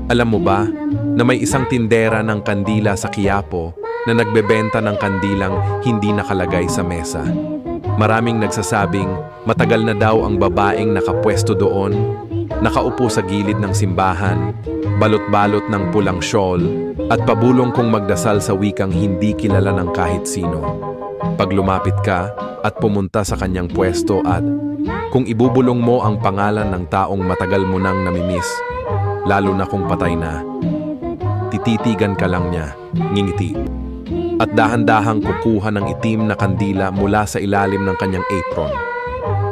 Alam mo ba na may isang tindera ng kandila sa Quiapo na nagbebenta ng kandilang hindi nakalagay sa mesa? Maraming nagsasabing matagal na daw ang babaeng nakapwesto doon, nakaupo sa gilid ng simbahan, balot-balot ng pulang shawl, at pabulong kung magdasal sa wikang hindi kilala ng kahit sino. Pag lumapit ka at pumunta sa kanyang pwesto at kung ibubulong mo ang pangalan ng taong matagal mo nang namimiss, lalo na kung patay na, tititigan ka lang niya, ngingiti. At dahan-dahang kukuha ng itim na kandila mula sa ilalim ng kanyang apron.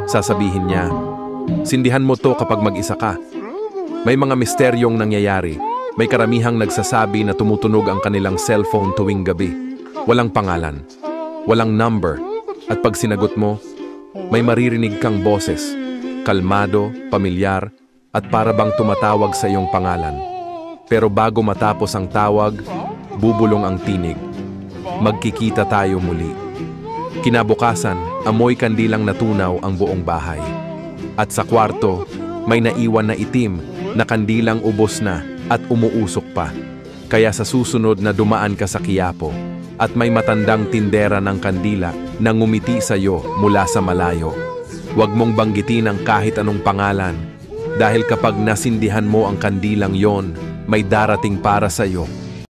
Sasabihin niya, sindihan mo to kapag mag-isa ka. May mga misteryong nangyayari. May karamihang nagsasabi na tumutunog ang kanilang cellphone tuwing gabi. Walang pangalan, walang number, at pag sinagot mo, may maririnig kang boses, kalmado, pamilyar, at para bang tumatawag sa iyong pangalan. Pero bago matapos ang tawag, bubulong ang tinig. Magkikita tayo muli. Kinabukasan, amoy kandilang natunaw ang buong bahay. At sa kwarto, may naiwan na itim na kandilang ubos na at umuusok pa. Kaya sa susunod na dumaan ka sa Quiapo at may matandang tindera ng kandila na ngumiti sa iyo mula sa malayo, huwag mong banggitin ang kahit anong pangalan dahil kapag nasindihan mo ang kandilang yon, may darating para sa iyo